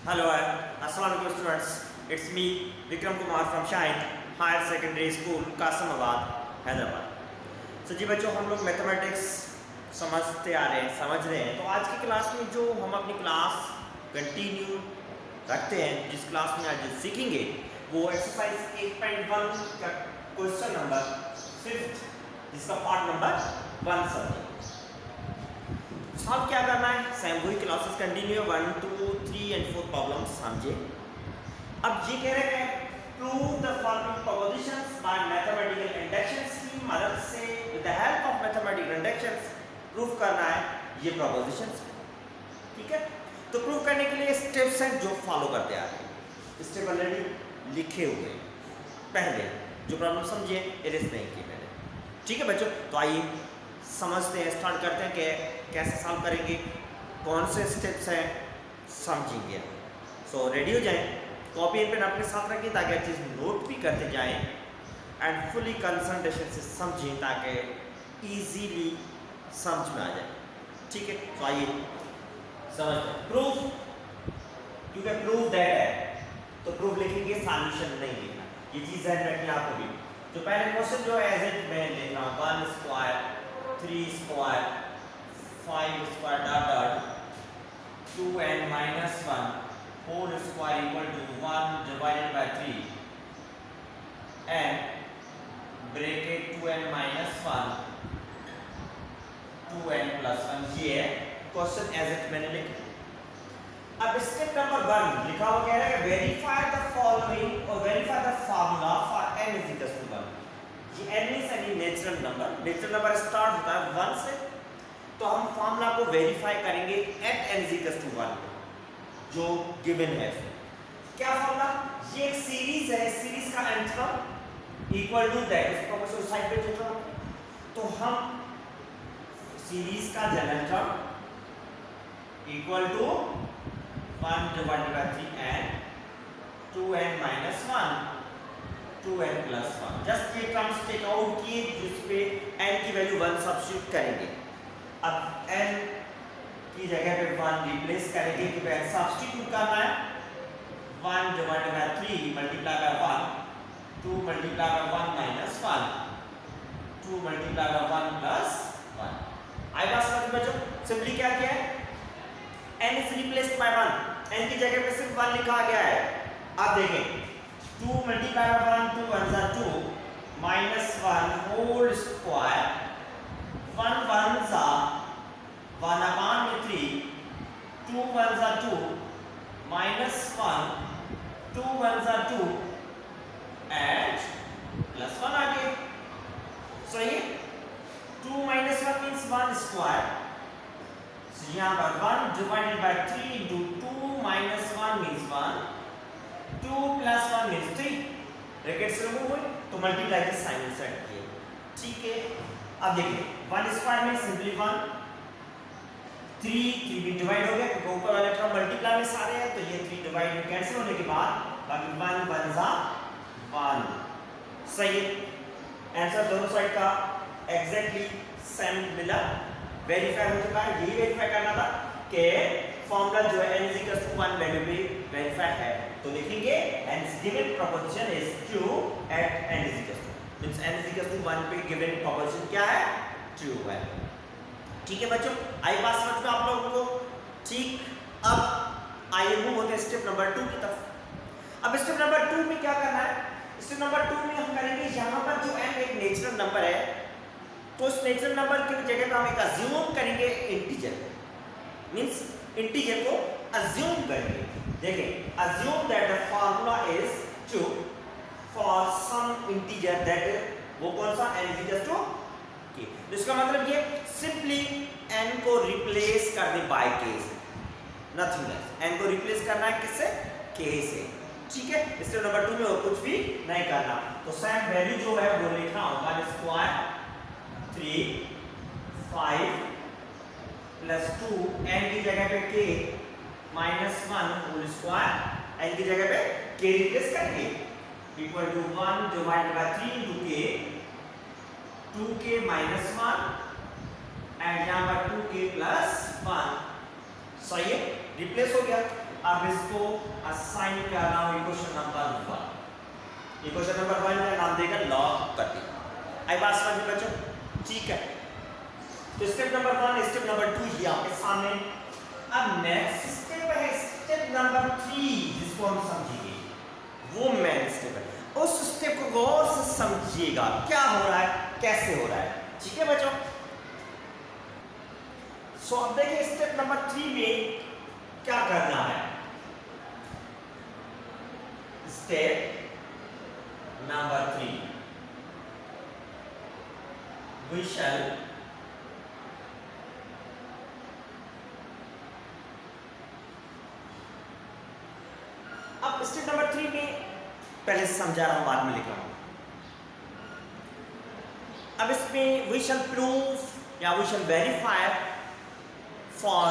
Hello, Assalamualaikum students. It's me, Vikram Kumar from Shine Higher Secondary School, Kasmabad, Hyderabad. जी बच्चों, हम लोग mathematics समझते आ रहे हैं, समझ रहे हैं। तो आज की क्लास में जो हम अपनी क्लास कंटिन्यू रखते हैं, जिस क्लास में आज सीखेंगे वो एक्सरसाइज 8.1 का क्वेश्चन नंबर 5, जिसका पार्ट नंबर 1 सर। अब क्या करना है, सेम वही क्लासेस कंटिन्यू 1, 2, 3 एंड 4 प्रॉब्लम्स समझे। अब ये कह रहे हैं prove the following propositions bye mathematical inductions की मदद से, with the help of mathematical inductions prove करना है ये प्रोपोजिशंस। ठीक है, तो प्रूव करने के लिए स्टेप्स हैं जो फॉलो करते आ रहे हैं। स्टेप ऑलरेडी लिखे हुए हैं, पहले जो प्रॉब्लम समझिए इरेज नहीं की मैंने। ठीक है बच्चों, तो आइए समझते हैं, स्टार्ट करते हैं कि कैसे सॉल्व करेंगे, कौन से स्टेप्स हैं, समझेंगे। सो रेडी हो जाएं, कॉपी एंड पेन अपने साथ रखिए ताकि अच्छी नोट भी करते जाएं एंड फुली कंसंट्रेशन से समझें ताकि इजीली समझ में आ जाए। ठीक है, तो आइए समझते हैं। प्रूफ, क्योंकि प्रूफ दैट है तो प्रूफ लिखेंगे, सॉल्यूशन नहीं लिखना, ये चीज़ ध्यान रखनी आपको भी। तो पहले क्वेश्चन जो है एज इट मैं लिख रहा हूँ 1 square 3 square 5 square dot dot 2n minus 1 whole square equal to 1 divided by 3 and bracket 2n minus 1 2n plus 1। ये है क्वेश्चन एज इट मैंने लिखा। अब स्टेप नंबर 1 लिखा हुआ कह रहा है वेरीफाई द फॉलोइंग और verify the formula for n is equal to 1। ये n means any natural number start होता है 1 से, तो हम फार्मूला को वेरीफाई करेंगे eight n is equal to 1 जो गिवन है। क्या फार्मूला, ये एक सीरीज है, सीरीज का nth term equal to that, इसको मैं साइड पे लिख रहा हूं। तो हम सीरीज का general term equal to 1 divided by 3 and 2n minus 1 2n plus 1। Just ये टर्म्स टेक आउट किए, जिस पे n की वैल्यू 1 सब्स्टिट्यूट करेंगे। अब n की जगह पे 1 रिप्लेस करेंगे, क्योंकि n सब्स्टिट्यूट करना है। 1 divided by 3 multiply by 1 2 multiply by 1 minus 1 2 multiply by 1 plus 1। आई बात समझ बच्चों, सिंपली क्या किया है, n is replaced by 1, n की जगह पे सिर्फ 1 लिखा गया है। अब देखें 2 मल्टीप्लाई बाय 1 2 1 जा 2 माइनस 1 होल स्क्वायर 1 1 जा 1 upon 3 2 1 जा 2 माइनस 1 2 1 जा 2 एंड प्लस 1 आ गया। सही है, 2 माइनस 1 मींस 1 स्क्वायर। So यहाँ पर 1 divided by 3 into 2 minus 1 means 1 2 plus 1 means 3। Brackets remove हुए तो मल्टीप्लाई के साइन सेट किए। ठीक है, अब देखिए 1 स्क्वायर में सिंपली 1 3 भी डिवाइड हो गया क्योंकि ऊपर वाले टर्म मल्टीप्लाई में सारे हैं, तो ये 3 डिवाइड में कैंसिल होने के बाद बाकी 1 1 जा 1। सही है, आंसर दोनों साइड का एग्जैक्टली सेम मिला, वेरीफाई हो चुका है। यही वेरीफाई करना था कि फॉर्मूला जो है n is equal to 1 value भी वेरीफाई है, तो लिखेंगे n given proposition is true at n is equal to, means n is equal to 1 पे given proposition क्या है, true है। ठीक है बच्चों, आई बात समझ में आप लोगों को। ठीक, अब आइए मूव होते हैं स्टेप नंबर 2 की तरफ। अब स्टेप नंबर 2 में क्या करना है, स्टेप नंबर 2 में हम करेंगे यहाँ पर जो n एक नेचुरल नंबर है, तो उस नेचुरल नंबर की जगह पर हम एक अज्यूम करेंगे इंटीजर, मींस इंटीजर को अज्यूम करेंगे। देखिए assume that the formula is true for some integer that, वो कौन सा, n is equal to k। तो इसका मतलब ये सिंपली n को रिप्लेस कर दे बाय k से, नथिंग एल्स। n को रिप्लेस करना है किससे, k से। ठीक है, स्टेप नंबर 2 में और कुछ भी नहीं करना, तो सेम वैल्यू जो है वो लिखना होगा 1 स्क्वायर 3 5 प्लस 2 n की जगह पे k minus 1 whole square, n की जगह पे k रिप्लेस करेंगे equal to 1 divided by 3 into k 2k minus 1 and यहाँ पर 2k प्लस 1। सही है, रिप्लेस हो गया। अब इसको असाइन कर रहा हूं इक्वेशन नंबर 1। इक्वेशन नंबर 1 का नाम देगा लॉग 30। आई बात समझ में बच्चों? ठीक है, तो स्टेप नंबर 1, स्टेप नंबर 2 ये आपके सामने। अब नेक्स्ट स्टेप है स्टेप नंबर 3, जिसको हम समझेंगे, वो मेन स्टेप है। उस स्टेप को गौर से समझिएगा, क्या हो रहा है, कैसे हो रहा है। ठीक है बच्चों? सो अब देखिए स्टेप नंबर 3 में क्या करना है। स्टेप नंबर 3, वी शैल अब स्टेप नंबर 3 में पहले समझा रहा हूं, बाद में लिख रहा हूं। अब इसमें वी शैल प्रूफ या we shall verify for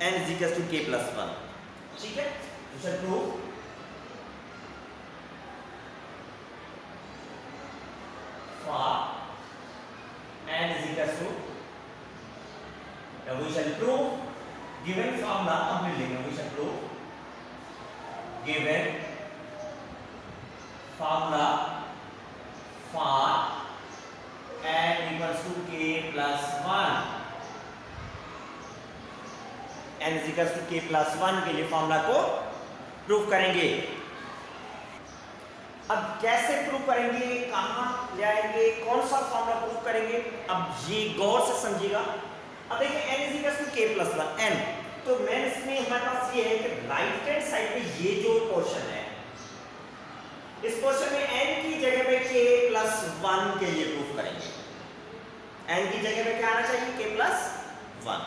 n is equal to k plus 1। ठीक है, we shall proof for n is equal to, या we shall proof given formula complete लिखेंगे। We shall proof given formula for n equals to k plus 1। n is equals to k plus 1 के लिए formula को proof करेंगे। अब कैसे proof करेंगे, कहां ले आएंगे, कौन सा फॉर्मूला प्रूफ करेंगे, अब ये गौर से समझिएगा। अब देखिए n is equals to k plus 1 n, तो मैं इसमें हमारे पास ये है कि राइट हैंड साइड में ये जो पोर्शन है, इस पोर्शन में n की जगह पे k plus 1 के लिए प्रूफ करेंगे। n की जगह पे क्या आना चाहिए, k plus 1।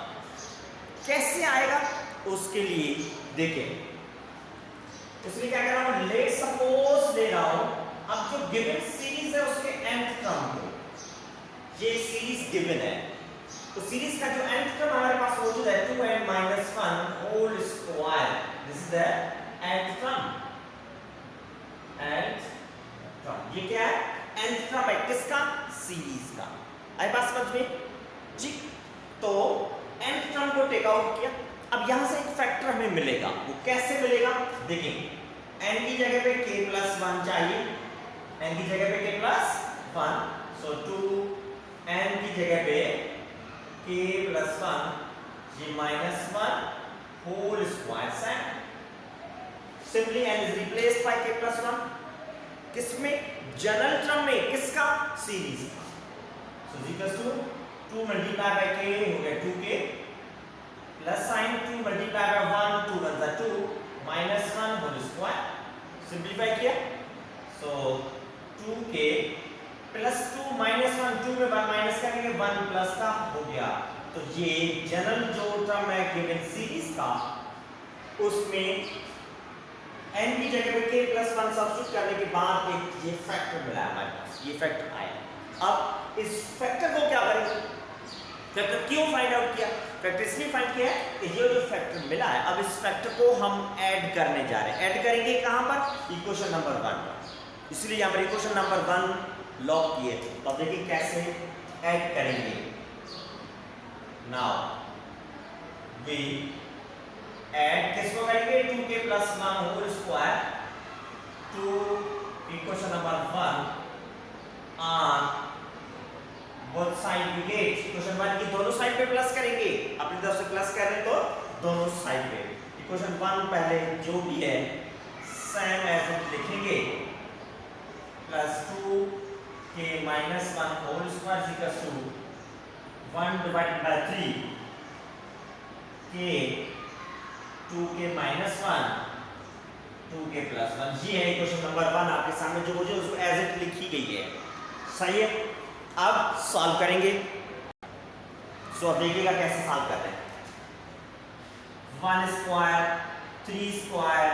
कैसे आएगा उसके लिए देखें, इसलिए क्या कर रहा हूं, लेट सपोज ले रहा हूं, अब जो गिवन सीरीज है उसके nth टर्म को, ये सीरीज गिवन है, तो सीरीज का जो nth टर्म हमारे पास मौजूद है 2n minus 1 whole square, this is the nth term. nth term ये क्या है, nth टर्म है किसका, सीरीज का। आई बात समझ में? ठीक, तो nth टर्म को टेक आउट किया। अब यहां से एक फैक्टर हमें मिलेगा, वो कैसे मिलेगा देखेंगे। n की जगह पे k plus 1 चाहिए, n की जगह पे k plus 1, सो 2n की जगह पे k plus 1 ये minus 1 whole square है। Simply n is replaced by k plus 1, किसमें, जनरल टर्म में, किसका, सीरीज का। So equals to 2 multiply by k हो गया 2k plus sign 2 multiply by 1 2 1 2 minus 1 whole square, simplify किया, सो 2k प्लस 2 माइनस 1, 2 में 1 minus करेंगे 1 प्लस का हो गया। तो ये जनरल जो टर्म है गिवन सीरीज का, उसमें n की जगह पे k plus 1 सब्स्टिट्यूट करने के बाद एक ये फैक्टर मिला हमारे पास, ये फैक्टर आया। अब इस फैक्टर को क्या करेंगे, फैक्टर क्यों फाइंड आउट किया, फैक्टर इसलिए फाइंड किया है कि ये जो फैक्टर मिला है, अब इस फैक्टर को हम ऐड करने जा रहे हैं। ऐड करेंगे कहां पर, इक्वेशन नंबर 1 पर, इसलिए यहां पर इक्वेशन नंबर 1 लॉक किए। तो अब देखिए कैसे ऐड करेंगे। नाउ वी ऐड किसको करेंगे, 2k plus 1 whole square to equation number 1 on both side we get, equation 1 की दोनों साइड पे प्लस करेंगे, अपनी तरफ से प्लस कर रहे तो दोनों साइड पे इक्वेशन 1 पहले जो भी है सेम एज इट लिखेंगे, plus 2k minus 1 whole square equals to 1 divided by 3 k 2k minus 1 2k plus 1, ये है इक्वेशन नंबर 1 आपके सामने, जो मुझे उसको एज इट लिखी गई है। सही है, अब सॉल्व करेंगे। सो देखिएगा कैसे सॉल्व करते हैं। 1 square 3 square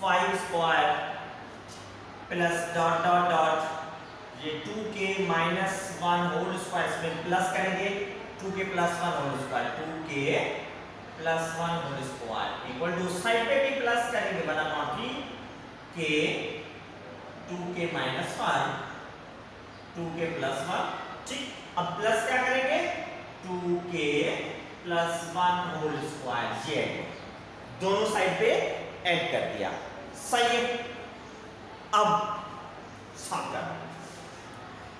5 square plus dot dot dot ये 2k minus 1 होल स्क्वायर, इसमें प्लस करेंगे 2k plus 1 whole square, 2k plus 1 whole square equal to side पे भी प्लस करेंगे 1/3 k 2k minus 1 2k plus 1। ठीक, अब प्लस क्या करेंगे 2k plus 1 होल स्क्वायर, ये दोनों साइड पे ऐड कर दिया, सही है। अब सॉल्व करना,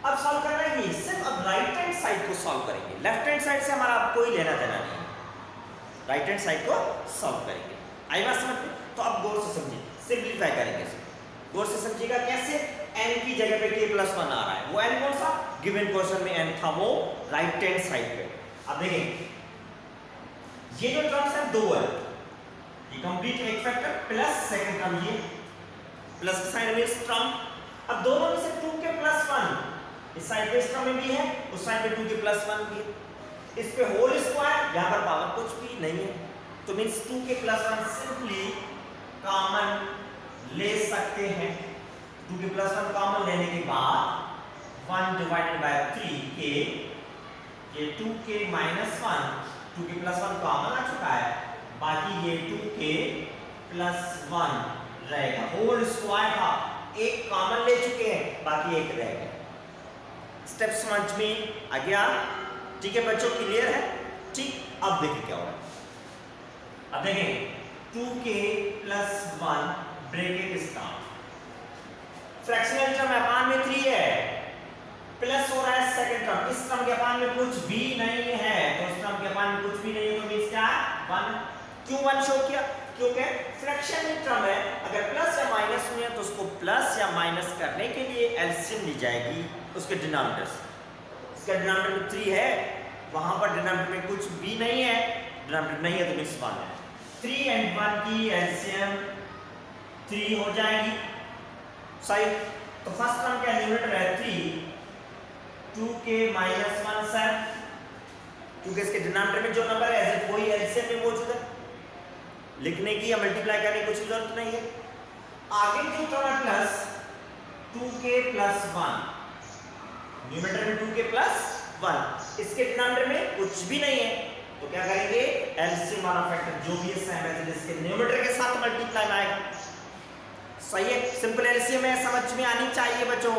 अब सॉल्व करना है सिर्फ अब राइट हैंड साइड को सॉल्व करेंगे, लेफ्ट हैंड साइड से हमारा कोई लेना देना नहीं है, राइट हैंड साइड को सॉल्व करेंगे। आई बात समझ में? तो अब गौर से समझिए, सिंप्लीफाई करेंगे इसे, गौर से समझिएगा कैसे। n की जगह पे k + 1 आ रहा है, वो n कौन सा गिवन क्वेश्चन में n था, वो राइट हैंड साइड पे। अब देखें ये जो टर्म्स है दो है, ये कंप्लीट एक फैक्टर प्लस सेकंड टर्म, ये प्लस का साइन में टर्म। अब दोनों में से 2k + 1 इस साइड पे इस टर्म में भी है, उस साइड पे 2k + 1 भी है, इस पे होल स्क्वायर, यहां पर पावर कुछ भी नहीं है, तो मींस 2k + 1 सिंपली कॉमन ले सकते हैं। 2k + 1 कॉमन लेने के बाद 1 / 3k, ये 2k - 1, 2k + 1 कॉमन आ चुका है, बाकी ये 2k + 1 रहेगा, होल स्क्वायर था, एक कॉमन ले चुके हैं, बाकी एक रह गया। स्टेप समझ में आ गया? ठीक है बच्चों, क्लियर है? ठीक, अब देखिए क्या हो रहा है। अब देखें 2k + 1 bracket start, fractional term upon में 3 है, प्लस हो रहा है सेकंड टर्म, इस टर्म के अपान में कुछ भी नहीं है, तो इस टर्म के अपान में कुछ भी नहीं है, तो मींस क्या है 1। क्यों 1 शो किया? क्योंकि फ्रैक्शन में टर्म है, अगर प्लस या माइनस में है तो उसको प्लस या माइनस करने के लिए एलसीएम ली जाएगी उसके डिनोमिनेटर से। इसका डिनोमिनेटर में 3 है, वहां पर डिनोमिनेटर में कुछ भी नहीं है, डिनोमिनेटर नहीं है तो मींस 1 है। 3 और 1 की एलसीएम 3 हो जाएगी, सही। तो फर्स्ट टर्म का न्यूमरेटर है 3, 2k - 1 7, क्योंकि इसके डिनोमिनेटर में जो नंबर है एज वही एलसीएम में मौजूद है, लिखने की या मल्टीप्लाई करने की कुछ जरूरत नहीं है। आगे जो टर्म है प्लस 2k + 1, न्यूमरेटर में 2k + 1, इसके डिनोमिनेटर में कुछ भी नहीं है, तो क्या करेंगे एलसीएम वाला फैक्टर जो भी है सेम है, इसके न्यूमरेटर के साथ मल्टीप्लाई में आएगा, सही है। सिंपल एलसीएम है, समझ में आनी चाहिए बच्चों,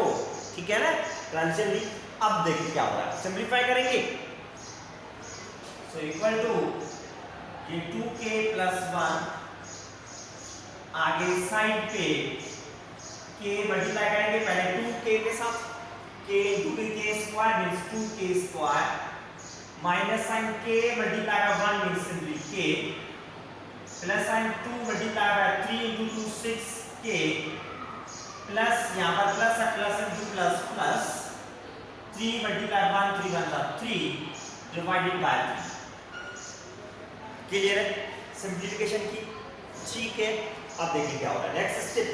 ठीक है ना? ट्रांजिशन ली। अब देखिए क्या हो रहा है, सिंपलीफाई करेंगे, सो इक्वल टू ये 2k + 1, आगे साइड पे k मल्टीप्लाई करेंगे, पहले 2k के साथ, k × k² means 2k² minus sign k multiply by 1 means simply k, plus sign 2 multiply by 3 × 2 6k, plus यहां पर प्लस है, plus × plus plus 3 multiply 1 3 × 3 divided by 3। Clear है सिंप्लीफिकेशन की? ठीक है। अब देखिए क्या होगा नेक्स्ट स्टेप,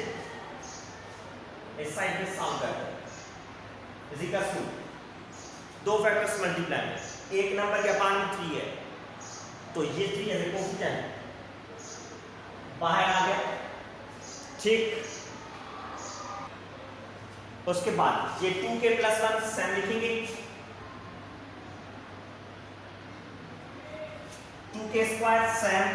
इस साइड पे सॉल्व करते हैं, इज इक्वल टू दो फैक्टर्स मल्टीप्लाई में, एक नंबर के अपान में 3 है, तो ये 3 एज ए कोफिशिएंट बाहर आ गया, ठीक। उसके बाद ये 2k + 1 सेम लिखेंगे, 2k² सेम,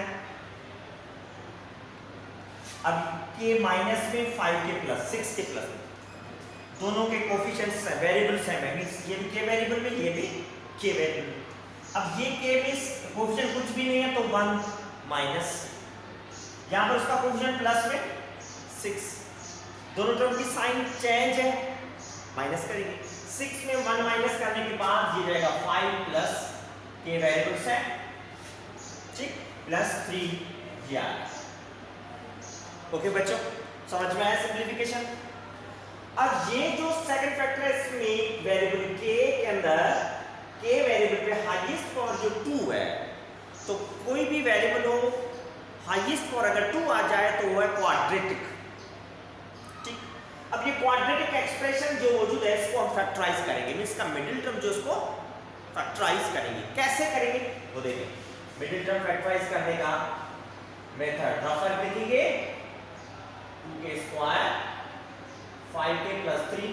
अब k माइनस में 5k + 6k +, दोनों के कोफिशिएंट्स वेरिएबल सेम है, मींस ये भी k वेरिएबल में, ये भी k वेरिएबल में। अब ये k में कोफिशिएंट कुछ भी नहीं है तो 1 माइनस, यहां पर उसका कोफिशिएंट प्लस में 6, दोनों टर्म की साइन चेंज है, माइनस करेंगे, 6 में 1 माइनस करने के बाद ये रहेगा 5 + k वेरिएबल्स है, ठीक, +3 ये आ गया। ओके बच्चों, समझ में आया सिंप्लीफिकेशन? अब ये जो सेकंड फैक्टर है इसमें वेरिएबल k के अंदर k वेरिएबल पे हाईएस्ट पावर जो 2 है, तो कोई भी वेरिएबल हो हाईएस्ट पावर अगर 2 आ जाए तो वो है क्वाड्रेटिक, ठीक। अब ये क्वाड्रेटिक एक्सप्रेशन जो मौजूद है इसको हम फैक्टराइज करेंगे, मींस का मिडिल टर्म जो इसको फैक्टराइज करेंगे, कैसे करेंगे वो देखें। मिडिल टर्म फैक्टराइज करने का मेथड रफर लिखेंगे, 2k² 5k + 3,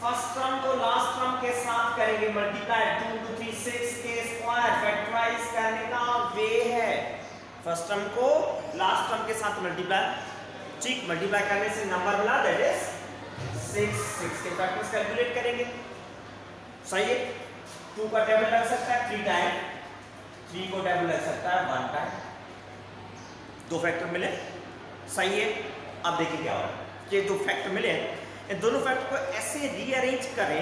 फर्स्ट टर्म को लास्ट टर्म के साथ करेंगे मल्टीप्लाई, 2 × 3 6k², फैक्टराइज करने का वे है फर्स्ट टर्म को लास्ट टर्म के साथ मल्टीप्लाई, ठीक। मल्टीप्लाई करने से नंबर मिला दैट इज 6 के फैक्टर्स कैलकुलेट करेंगे, सही है। 2 का टेबल लग सकता है 3 टाइम, 3 को टेबल लग सकता है 1 टाइम, दो फैक्टर मिले, सही है। अब देखिए क्या हो रहा है, ये दो फैक्टर मिले, इन दोनों फैक्टर को ऐसे रीअरेंज करें,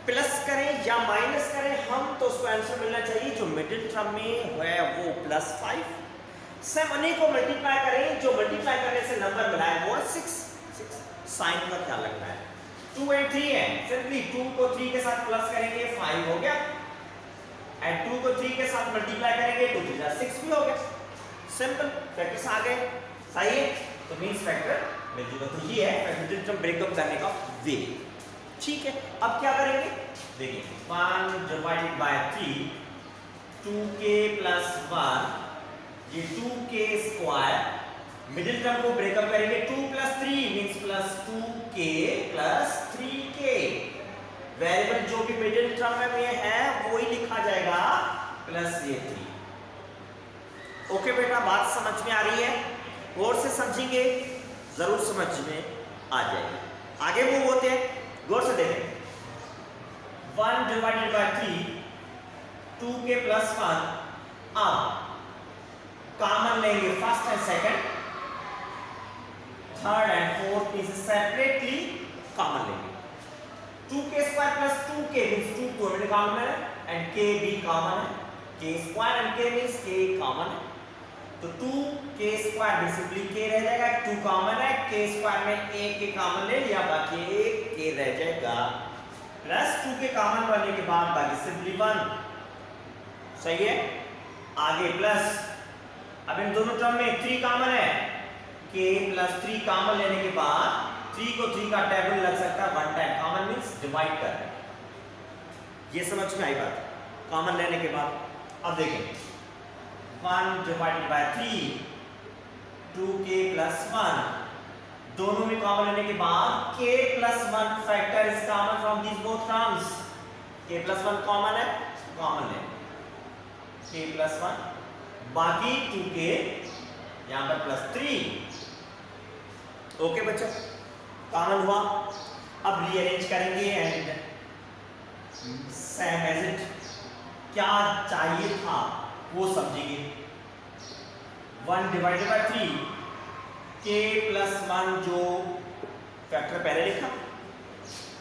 प्लस करें या माइनस करें हम, तो उसको आंसर मिलना चाहिए जो मिडिल टर्म में है वो +5। सेम उन्हीं को मल्टीप्लाई करें, जो मल्टीप्लाई करने से नंबर मिला है वो है 6। साइन का ख्याल रखना है। 2 और 3 है, सिंपली 2 को 3 के साथ प्लस करेंगे 5 हो गया, एंड 2 को 3 के साथ मल्टीप्लाई करेंगे 2 3 6 भी हो गया। सिंपल, फैक्टर्स आ गए, सही है। तो मींस फैक्टर मिल चुका। तो ये है मिडिल टर्म ब्रेकअप करने का वे। ठीक है, अब क्या करेंगे देखिए, 1 डिवाइडेड बाय 3, 2k + 1, ये 2k स्क्वायर, मिडिल टर्म को ब्रेकअप करेंगे, 2 + 3 मींस +2k + 3k। वेरिएबल जो भी मिडिल टर्म में है वो ही लिखा जाएगा प्लस ये 3। ओके बेटा, बात समझ में आ रही है? गौर से समझेंगे, जरूर समझ में आ जाएगी। आगे मूव होते हैं, गौर से देखें। 1 डिवाइडेड बाय 3, 2k + 1। अब कॉमन लेंगे first and second, third and fourth इसे सेपरेटली कॉमन लेंगे। 2k² + 2k मींस 2 तो में कॉमन है, एंड k भी कॉमन है, k² and k means k common है। तो 2k² बेसिकली k रह जाएगा, 2 कॉमन है, k² में एक k कॉमन ले लिया, बाकी एक k रह जाएगा, प्लस 2k कॉमन वाले के बाद बाकी सिंपली 1। सही है, आगे प्लस, अब इन दोनों टर्म में 3 कॉमन है, k + 3 कॉमन लेने के बाद 3 को 3 का टेबल लग सकता है, 1 टाइम कॉमन मींस डिवाइड कर रहे हैं। ये समझ में आई बात, कॉमन लेने के बाद। अब देखें, 1 डिवाइडेड बाय 3, 2k + 1, दोनों में कॉमन लेने के बाद k + 1 factor is common from these both terms. k + 1 common है, कॉमन ले k + 1, बाकी 2k यहां पर +3। ओके बच्चों, कॉमन हुआ। अब रीअरेंज करेंगे एंड सेम एज इट, क्या चाहिए था वो समझेंगे। 1 डिवाइडेड बाय 3, k + 1 जो फैक्टर पहले लिखा,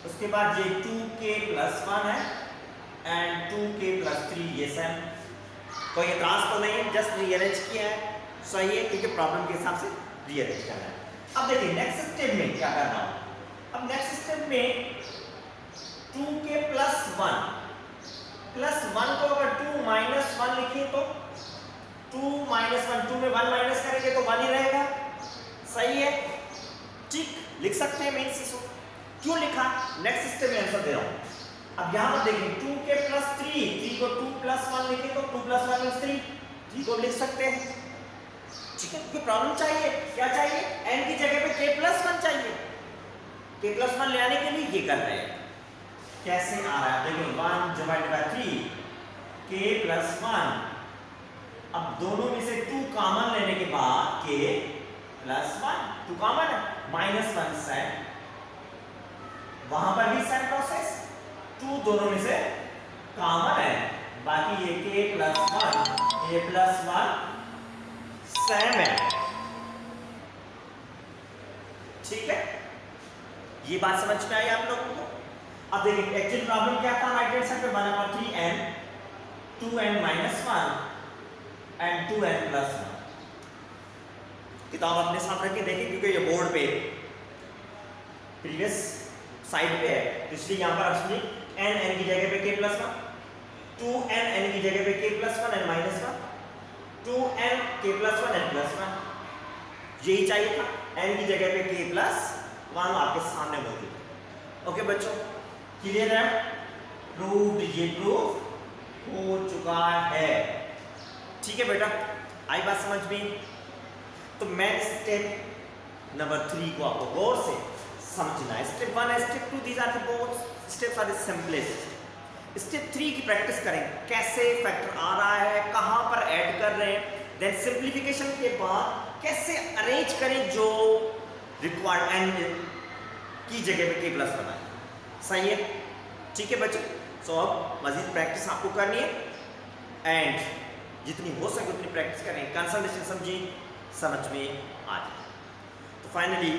उसके बाद ये 2k + 1 है एंड 2k + 3 ये सेम। कोई एतराज तो नहीं है, जस्ट रीअरेंज किया है, सही है, क्योंकि प्रॉब्लम के हिसाब से रीअरेंज करना है। अब देखिए नेक्स्ट स्टेप में क्या करना है। अब नेक्स्ट स्टेप में 2k + 1 को अगर 2 - 1 लिखें तो 2 - 1, 2 में 1 माइनस करेंगे तो 1 ही रहेगा, सही है, ठीक लिख सकते हैं। मींस इसको क्यों लिखा, नेक्स्ट स्टेप में आंसर दे रहा हूं। अब यहां पर देखिए 2k + 3 को 2 + 1 लिखें तो 2 + 1 = 3, 3 को लिख सकते हैं, ठीक है। कोई प्रॉब्लम चाहिए, क्या चाहिए, n की जगह पे k + 1 चाहिए, k + 1 ले आने के लिए ये कर रहे हैं। कैसे आ रहा है देखिए, 1 डिवाइडेड बाय 3, k + 1, अब दोनों में से 2 कॉमन लेने के बाद k + 1, 2 कॉमन है, -1 सेम, वहां पर भी सेम प्रोसेस, 2 दोनों में से कॉमन है, बाकी ये k + 1 सेम है, ठीक है। ये बात समझ में आई आप लोगों को? अब देखिए एक्चुअल प्रॉब्लम क्या था, राइट हैंड साइड पे 1/3n, 2n - 1 एंड 2n + 1। किताब अपने साथ रख के देखिए, क्योंकि ये बोर्ड पे प्रीवियस साइड पे है, इसलिए यहां पर एक्चुअली n की जगह पे k + 1, 2n की जगह पे k + 1 and -1, 2n k + 1 n + 1, यही चाहिए था। n की जगह पे k + 1 आपके सामने मौजूद है। ओके बच्चों, क्लियर है? प्रूव्ड, ये प्रूव हो चुका है, ठीक है बेटा, आई बात समझ में? तो मैं स्टेप नंबर 3 को आपको गौर से समझना है। स्टेप 1 है, step 2, these are the both steps are the simplest. Step 3 की प्रैक्टिस करें, कैसे फैक्टर आ रहा है, कहां पर ऐड कर रहे हैं, देन सिंप्लीफिकेशन के बाद कैसे अरेंज करें जो रिक्वायर्ड n की जगह पे k + 1 आए, सही है, ठीक है बच्चों। सो अब मजीद प्रैक्टिस आपको करनी है एंड जितनी हो सके उतनी प्रैक्टिस करें, कंसंट्रेशन समझिए, समझ में आ जाए। तो फाइनली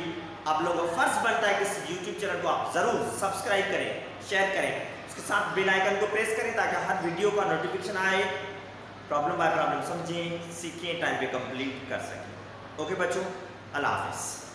आप लोगों का फर्ज बनता है कि इस YouTube चैनल को आप ज़रूर सब्सक्राइब करें, शेयर करें, उसके साथ बेल आइकन को प्रेस करें ताकि हर वीडियो का नोटिफिकेशन आए, प्रॉब्लम बाय प्रॉब्लम समझें, सीखें, टाइम पे कंप्लीट कर सकें। ओके बच्चों, अल्लाह हाफिज़।